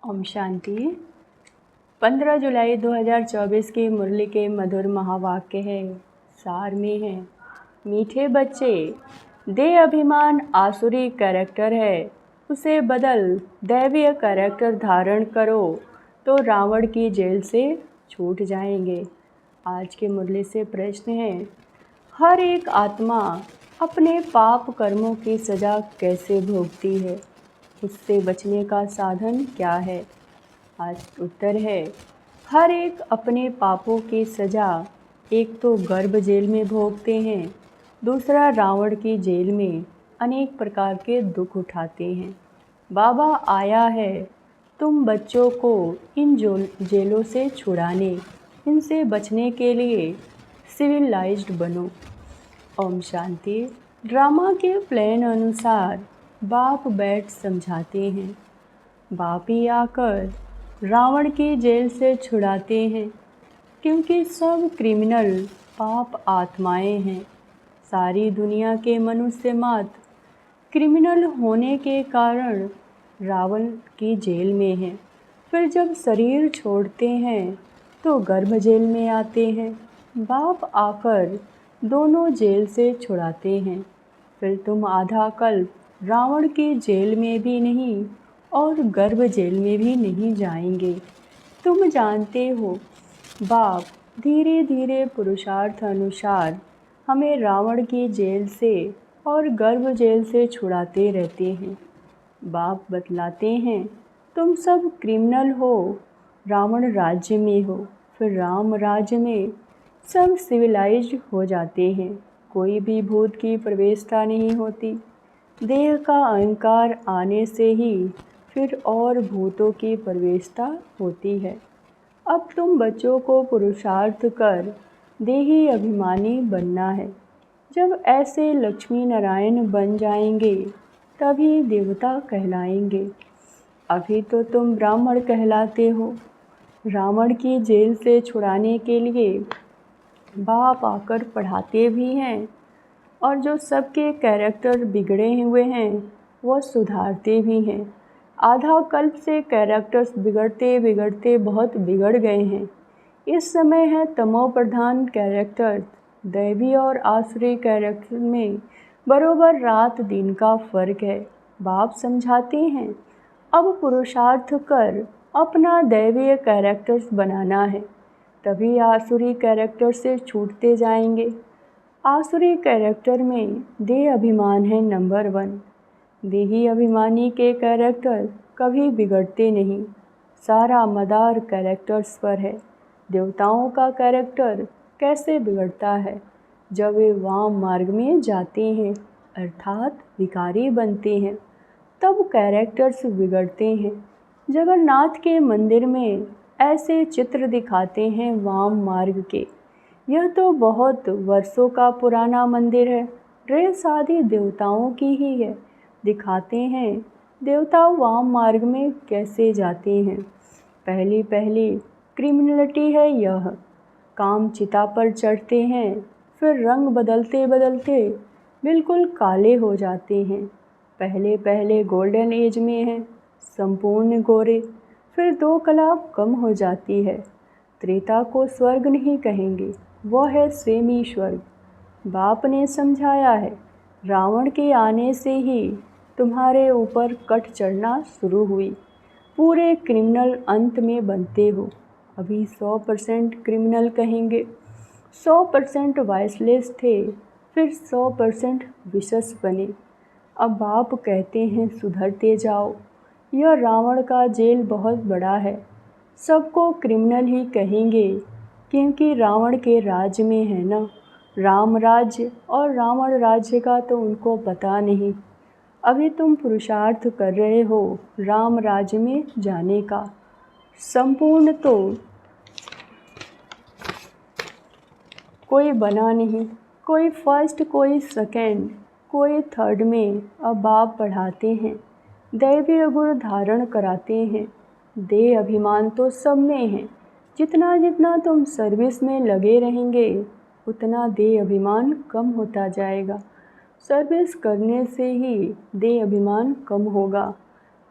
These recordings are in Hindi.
ओम शांति। 15 जुलाई 2024 की मुरली के मधुर महावाक्य है, सार में है। मीठे बच्चे, दे अभिमान आसुरी कैरेक्टर है, उसे बदल दैवीय कैरेक्टर धारण करो तो रावण की जेल से छूट जाएंगे। आज के मुरली से प्रश्न है, हर एक आत्मा अपने पाप कर्मों की सज़ा कैसे भोगती है, उससे बचने का साधन क्या है। आज उत्तर है, हर एक अपने पापों की सज़ा एक तो गर्भ जेल में भोगते हैं, दूसरा रावण की जेल में अनेक प्रकार के दुख उठाते हैं। बाबा आया है तुम बच्चों को इन जेलों से छुड़ाने, इनसे बचने के लिए सिविलाइज्ड बनो। ओम शांति। ड्रामा के प्लान अनुसार बाप बैठ समझाते हैं। बाप ही आकर रावण की जेल से छुड़ाते हैं, क्योंकि सब क्रिमिनल पाप आत्माएं हैं। सारी दुनिया के मनुष्य मात्र क्रिमिनल होने के कारण रावण की जेल में हैं। फिर जब शरीर छोड़ते हैं तो गर्भ जेल में आते हैं। बाप आकर दोनों जेल से छुड़ाते हैं। फिर तुम आधा कल्प रावण की जेल में भी नहीं और गर्भ जेल में भी नहीं जाएंगे। तुम जानते हो, बाप धीरे धीरे पुरुषार्थ अनुसार हमें रावण की जेल से और गर्भ जेल से छुड़ाते रहते हैं। बाप बतलाते हैं, तुम सब क्रिमिनल हो, रावण राज्य में हो, फिर राम राज्य में सब सिविलाइज्ड हो जाते हैं। कोई भी भूत की प्रवेशता नहीं होती। देह का अहंकार आने से ही फिर और भूतों की प्रवेशता होती है। अब तुम बच्चों को पुरुषार्थ कर देही अभिमानी बनना है। जब ऐसे लक्ष्मी नारायण बन जाएंगे तभी देवता कहलाएंगे। अभी तो तुम ब्राह्मण कहलाते हो। रावण की जेल से छुड़ाने के लिए बाप आकर पढ़ाते भी हैं, और जो सबके कैरेक्टर बिगड़े हुए हैं वो सुधारते भी हैं। आधा कल्प से कैरेक्टर्स बिगड़ते बिगड़ते बहुत बिगड़ गए हैं। इस समय है तमो प्रधान कैरेक्टर, दैवी और आसुरी कैरेक्टर में बरोबर रात दिन का फर्क है। बाप समझाते हैं, अब पुरुषार्थ कर अपना दैवीय कैरेक्टर्स बनाना है, तभी आसुरी कैरेक्टर से छूटते जाएंगे। आसुरी कैरेक्टर में देह अभिमान है नंबर 1। देही अभिमानी के कैरेक्टर कभी बिगड़ते नहीं। सारा मदार कैरेक्टर्स पर है। देवताओं का कैरेक्टर कैसे बिगड़ता है? जब वे वाम मार्ग में जाते हैं अर्थात विकारी बनते हैं, तब कैरेक्टर्स बिगड़ते हैं। जगन्नाथ के मंदिर में ऐसे चित्र दिखाते हैं वाम मार्ग के। यह तो बहुत वर्षों का पुराना मंदिर है। ड्रेस आदि देवताओं की ही है। दिखाते हैं देवता वाम मार्ग में कैसे जाते हैं। पहली पहली क्रिमिनलिटी है यह। काम चिता पर चढ़ते हैं, फिर रंग बदलते बदलते बिल्कुल काले हो जाते हैं। पहले पहले गोल्डन एज में हैं, संपूर्ण गोरे, फिर 2 कला कम हो जाती है। त्रेता को स्वर्ग नहीं कहेंगे, वह है सेमी स्वर्ग। बाप ने समझाया है, रावण के आने से ही तुम्हारे ऊपर कट चढ़ना शुरू हुई। पूरे क्रिमिनल अंत में बनते हो। अभी 100% क्रिमिनल कहेंगे, 100% वाइसलेस थे, फिर 100% विशस बने। अब बाप कहते हैं सुधरते जाओ। यह रावण का जेल बहुत बड़ा है। सबको क्रिमिनल ही कहेंगे, क्योंकि रावण के राज्य में है ना राम राज्य, और रावण राज्य का तो उनको पता नहीं। अभी तुम पुरुषार्थ कर रहे हो राम राज्य में जाने का। संपूर्ण तो कोई बना नहीं, कोई फर्स्ट, कोई सेकंड, कोई थर्ड में। अब बाप पढ़ाते हैं, दैवीय गुण धारण कराते हैं। देह अभिमान तो सब में है। जितना जितना तुम सर्विस में लगे रहेंगे उतना देह अभिमान कम होता जाएगा। सर्विस करने से ही देह अभिमान कम होगा।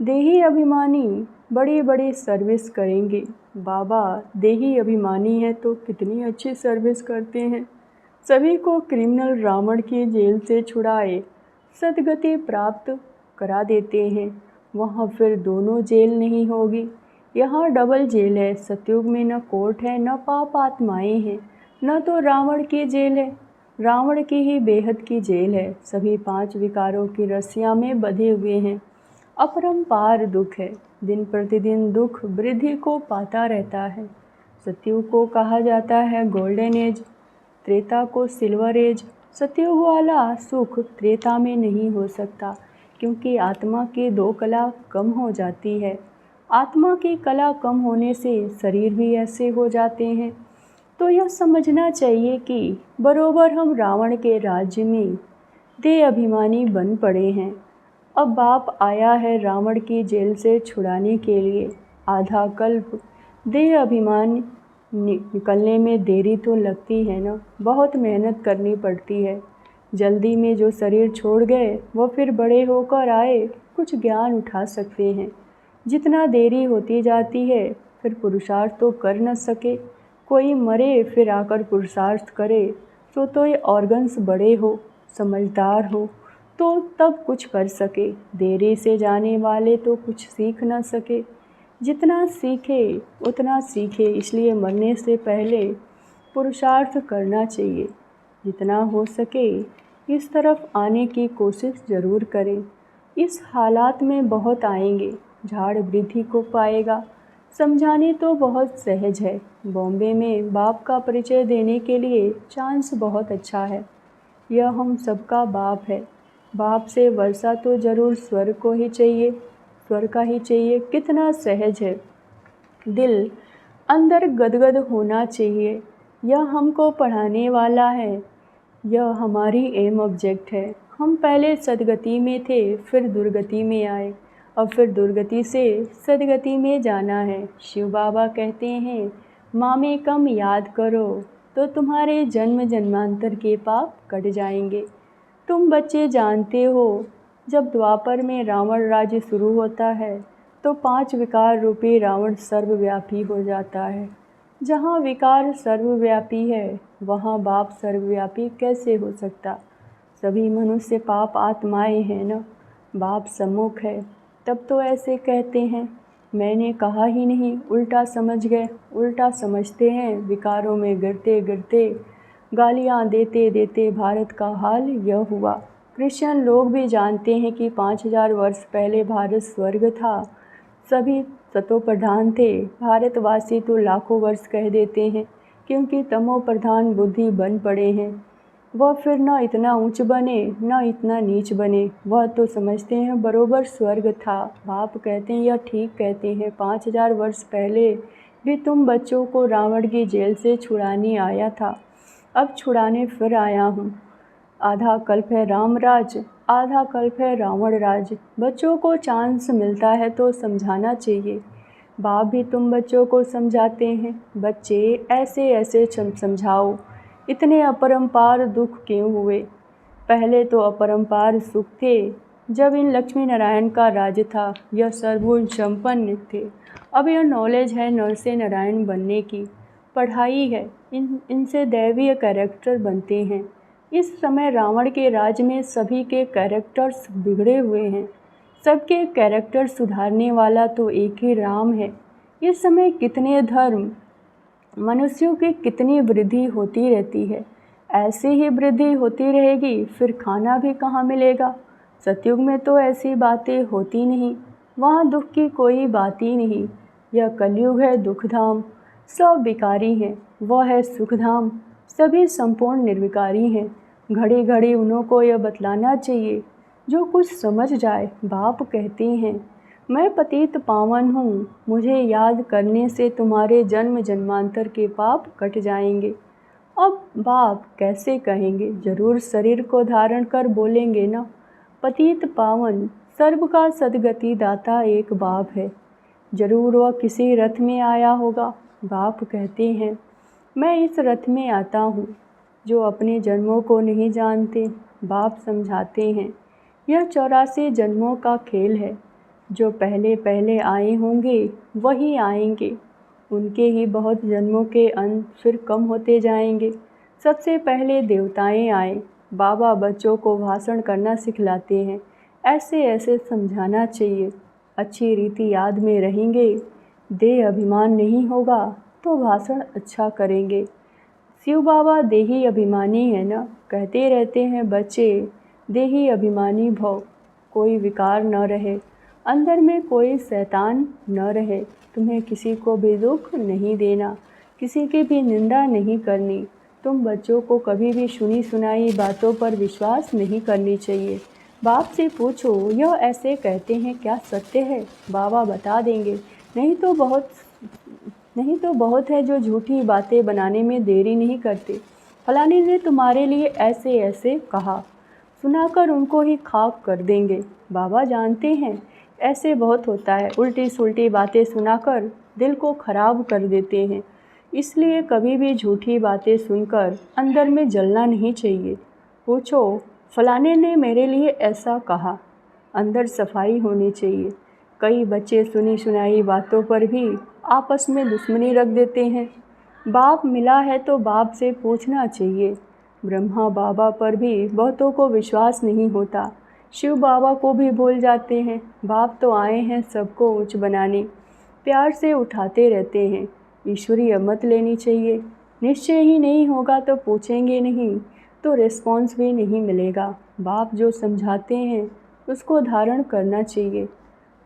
देही अभिमानी बड़ी बड़ी सर्विस करेंगे। बाबा देही अभिमानी है तो कितनी अच्छी सर्विस करते हैं। सभी को क्रिमिनल रावण की जेल से छुड़ाए सद्गति प्राप्त करा देते हैं। वहाँ फिर दोनों जेल नहीं होगी, यहाँ डबल जेल है। सतयुग में न कोर्ट है, न पाप आत्माएँ हैं, न तो रावण की जेल है, रावण की ही बेहद की जेल है। सभी 5 विकारों की रस्सियाँ में बंधे हुए हैं। अपरंपार दुख है, दिन प्रतिदिन दुख वृद्धि को पाता रहता है। सतयुग को कहा जाता है गोल्डन एज, त्रेता को सिल्वर एज। सतयुग वाला सुख त्रेता में नहीं हो सकता, क्योंकि आत्मा की 2 कला कम हो जाती है। आत्मा की कला कम होने से शरीर भी ऐसे हो जाते हैं। तो यह समझना चाहिए कि बरोबर हम रावण के राज्य में देह अभिमानी बन पड़े हैं। अब बाप आया है रावण की जेल से छुड़ाने के लिए। आधा कल्प देह अभिमान निकलने में देरी तो लगती है ना, बहुत मेहनत करनी पड़ती है। जल्दी में जो शरीर छोड़ गए वो फिर बड़े होकर आए कुछ ज्ञान उठा सकते हैं। जितना देरी होती जाती है फिर पुरुषार्थ तो कर न सके। कोई मरे फिर आकर पुरुषार्थ करे तो ये ऑर्गन्स बड़े हो, समझदार हो तो तब कुछ कर सके। देरी से जाने वाले तो कुछ सीख न सके। जितना सीखे उतना सीखे, इसलिए मरने से पहले पुरुषार्थ करना चाहिए। जितना हो सके इस तरफ आने की कोशिश ज़रूर करें। इस हालात में बहुत आएंगे, झाड़ वृद्धि को पाएगा। समझाने तो बहुत सहज है। बॉम्बे में बाप का परिचय देने के लिए चांस बहुत अच्छा है। यह हम सबका बाप है। बाप से वर्षा तो ज़रूर स्वर्ग को ही चाहिए, स्वर्ग का ही चाहिए। कितना सहज है, दिल अंदर गदगद होना चाहिए। यह हमको पढ़ाने वाला है, यह हमारी एम ऑब्जेक्ट है। हम पहले सदगति में थे, फिर दुर्गति में आए, अब फिर दुर्गति से सदगति में जाना है। शिव बाबा कहते हैं मामे कम याद करो तो तुम्हारे जन्म जन्मांतर के पाप कट जाएंगे। तुम बच्चे जानते हो जब द्वापर में रावण राज्य शुरू होता है तो 5 विकार रूपी रावण सर्वव्यापी हो जाता है। जहाँ विकार सर्वव्यापी है वहाँ बाप सर्वव्यापी कैसे हो सकता। सभी मनुष्य पाप आत्माएं हैं न, बाप सम्मुख है तब तो ऐसे कहते हैं। मैंने कहा ही नहीं, उल्टा समझ गए, उल्टा समझते हैं। विकारों में गिरते गिरते गालियाँ देते देते भारत का हाल यह हुआ। क्रिश्चियन लोग भी जानते हैं कि 5000 वर्ष पहले भारत स्वर्ग था, सभी सतो प्रधान थे। भारतवासी तो लाखों वर्ष कह देते हैं, क्योंकि तमो प्रधान बुद्धि बन पड़े हैं। वह फिर न इतना ऊंच बने न इतना नीच बने, वह तो समझते हैं बरोबर स्वर्ग था। बाप कहते हैं यह ठीक कहते हैं, 5000 वर्ष पहले भी तुम बच्चों को रावण की जेल से छुड़ाने आया था, अब छुड़ाने फिर आया हूँ। आधा कल्प है रामराज, आधा कल्प है रावण राज। बच्चों को चांस मिलता है तो समझाना चाहिए। बाप भी तुम बच्चों को समझाते हैं, बच्चे ऐसे ऐसे समझाओ, इतने अपरंपार दुख क्यों हुए। पहले तो अपरंपार सुख थे जब इन लक्ष्मी नारायण का राज्य था, यह सर्वगुण संपन्न थे। अब यह नॉलेज है नरसे नारायण बनने की, पढ़ाई है, इनसे दैवीय कैरेक्टर बनते हैं। इस समय रावण के राज्य में सभी के कैरेक्टर्स बिगड़े हुए हैं। सबके कैरेक्टर सुधारने वाला तो एक ही राम है। इस समय कितने धर्म, मनुष्यों की कितनी वृद्धि होती रहती है, ऐसे ही वृद्धि होती रहेगी, फिर खाना भी कहाँ मिलेगा। सतयुग में तो ऐसी बातें होती नहीं, वहाँ दुख की कोई बात ही नहीं। यह कलयुग है दुखधाम, सब विकारी हैं, वह है सुखधाम, सभी संपूर्ण निर्विकारी हैं। घड़ी घड़ी उन्हों को यह बतलाना चाहिए जो कुछ समझ जाए। बाप कहते हैं मैं पतित पावन हूँ, मुझे याद करने से तुम्हारे जन्म जन्मांतर के पाप कट जाएंगे। अब बाप कैसे कहेंगे, जरूर शरीर को धारण कर बोलेंगे ना। पतित पावन सर्व का सदगति दाता एक बाप है, जरूर वह किसी रथ में आया होगा। बाप कहते हैं मैं इस रथ में आता हूँ। जो अपने जन्मों को नहीं जानते, बाप समझाते हैं यह 84 जन्मों का खेल है। जो पहले पहले आए होंगे वही आएंगे, उनके ही बहुत जन्मों के अंत फिर कम होते जाएंगे। सबसे पहले देवताएं आए। बाबा बच्चों को भाषण करना सिखलाते हैं, ऐसे ऐसे समझाना चाहिए। अच्छी रीति याद में रहेंगे, देह अभिमान नहीं होगा तो भाषण अच्छा करेंगे। शिव बाबा देही अभिमानी है ना, कहते रहते हैं बच्चे देही अभिमानी भव, कोई विकार न रहे, अंदर में कोई शैतान न रहे। तुम्हें किसी को भी दुख नहीं देना, किसी की भी निंदा नहीं करनी। तुम बच्चों को कभी भी सुनी सुनाई बातों पर विश्वास नहीं करनी चाहिए। बाप से पूछो यह ऐसे कहते हैं क्या सत्य है, बाबा बता देंगे। नहीं तो बहुत है जो झूठी बातें बनाने में देरी नहीं करते। फलाने ने तुम्हारे लिए ऐसे ऐसे कहा, सुनाकर उनको ही खाक कर देंगे। बाबा जानते हैं ऐसे बहुत होता है, उल्टी सुल्टी बातें सुनाकर दिल को खराब कर देते हैं। इसलिए कभी भी झूठी बातें सुनकर अंदर में जलना नहीं चाहिए। पूछो फलाने ने मेरे लिए ऐसा कहा, अंदर सफाई होनी चाहिए। कई बच्चे सुनी सुनाई बातों पर भी आपस में दुश्मनी रख देते हैं। बाप मिला है तो बाप से पूछना चाहिए। ब्रह्मा बाबा पर भी बहुतों को विश्वास नहीं होता, शिव बाबा को भी भूल जाते हैं। बाप तो आए हैं सबको ऊंच बनाने, प्यार से उठाते रहते हैं। ईश्वरीय मत लेनी चाहिए। निश्चय ही नहीं होगा तो पूछेंगे नहीं तो रिस्पॉन्स भी नहीं मिलेगा। बाप जो समझाते हैं उसको धारण करना चाहिए।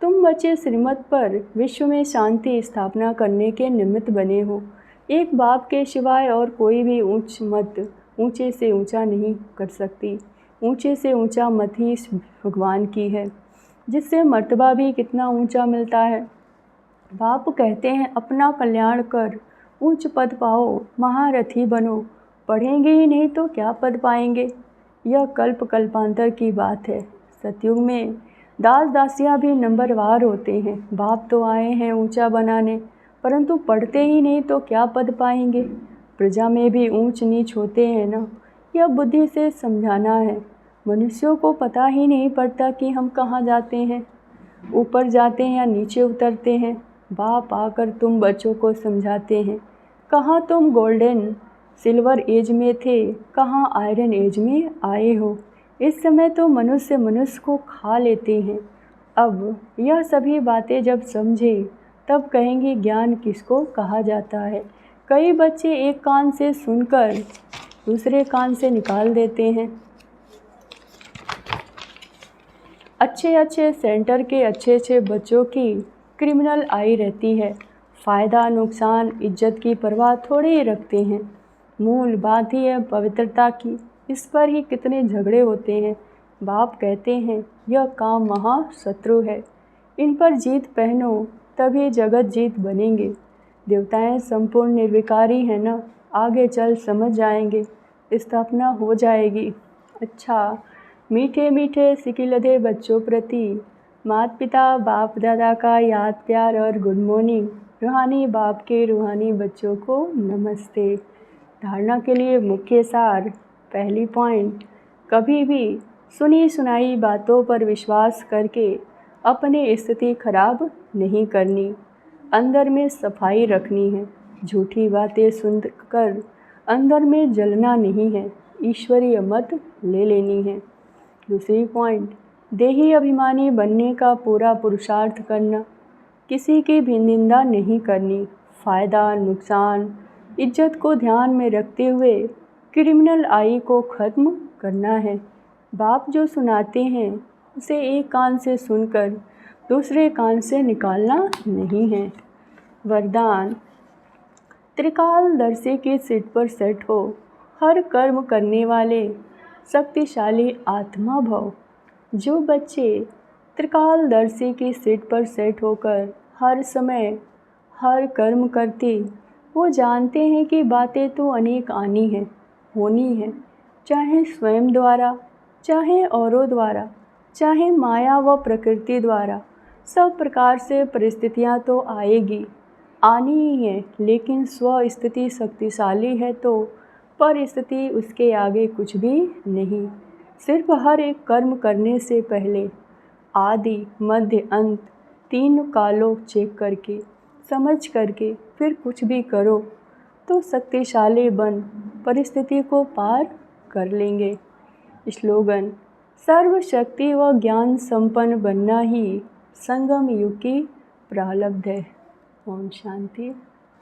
तुम बच्चे श्रीमत पर विश्व में शांति स्थापना करने के निमित्त बने हो। एक बाप के सिवाय और कोई भी ऊंच मत ऊंचे से ऊंचा नहीं कर सकती। ऊंचे से ऊंचा मत ही भगवान की है, जिससे मर्तबा भी कितना ऊंचा मिलता है। बाप कहते हैं अपना कल्याण कर, ऊंच पद पाओ, महारथी बनो। पढ़ेंगे ही नहीं तो क्या पद पाएंगे। यह कल्प कल्पांतर की बात है। सतयुग में दास दासियाँ भी नंबरवार होते हैं। बाप तो आए हैं ऊंचा बनाने, परंतु पढ़ते ही नहीं तो क्या पद पाएंगे। प्रजा में भी ऊंच नीच होते हैं ना, यह बुद्धि से समझाना है। मनुष्यों को पता ही नहीं पड़ता कि हम कहाँ जाते हैं, ऊपर जाते हैं या नीचे उतरते हैं। बाप आकर तुम बच्चों को समझाते हैं, कहाँ तुम गोल्डन सिल्वर एज में थे, कहाँ आयरन एज में आए हो। इस समय तो मनुष्य मनुष्य को खा लेते हैं। अब यह सभी बातें जब समझे तब कहेंगे ज्ञान किसको कहा जाता है। कई बच्चे एक कान से सुनकर दूसरे कान से निकाल देते हैं। अच्छे अच्छे सेंटर के अच्छे अच्छे बच्चों की क्रिमिनल आई रहती है। फ़ायदा नुकसान इज्जत की परवाह थोड़े ही रखते हैं। मूल बात ही है पवित्रता की, इस पर ही कितने झगड़े होते हैं। बाप कहते हैं यह काम महाशत्रु है, इन पर जीत पहनो तभी जगत जीत बनेंगे। देवताएं संपूर्ण निर्विकारी हैं ना, आगे चल समझ जाएंगे, स्थापना हो जाएगी। अच्छा, मीठे मीठे सिकिलधे बच्चों प्रति माता पिता बाप दादा का याद प्यार और गुड मॉर्निंग। रूहानी बाप के रूहानी बच्चों को नमस्ते। धारणा के लिए मुख्य सार। पहली पॉइंट, कभी भी सुनी सुनाई बातों पर विश्वास करके अपनी स्थिति खराब नहीं करनी। अंदर में सफाई रखनी है। झूठी बातें सुनकर अंदर में जलना नहीं है, ईश्वरीय मत ले लेनी है। दूसरी पॉइंट, देही अभिमानी बनने का पूरा पुरुषार्थ करना, किसी की भी निंदा नहीं करनी। फ़ायदा नुकसान इज्जत को ध्यान में रखते हुए क्रिमिनल आई को ख़त्म करना है। बाप जो सुनाते हैं उसे एक कान से सुनकर दूसरे कान से निकालना नहीं है। वरदान, त्रिकालदर्शी की सीट पर सेट हो, हर कर्म करने वाले शक्तिशाली आत्मा भव। जो बच्चे त्रिकालदर्शी की सीट पर सेट होकर हर समय हर कर्म करते, वो जानते हैं कि बातें तो अनेक आनी हैं, होनी है, चाहे स्वयं द्वारा, चाहे औरों द्वारा, चाहे माया व प्रकृति द्वारा। सब प्रकार से परिस्थितियाँ तो आएगी, आनी ही है। लेकिन स्व स्थिति शक्तिशाली है तो परिस्थिति उसके आगे कुछ भी नहीं। सिर्फ हर एक कर्म करने से पहले आदि मध्य अंत तीन कालों चेक करके समझ करके फिर कुछ भी करो तो शक्तिशाली बन परिस्थिति को पार कर लेंगे। स्लोगन: सर्वशक्ति व ज्ञान संपन्न बनना ही संगम युग की प्रारब्ध है। ओम शांति।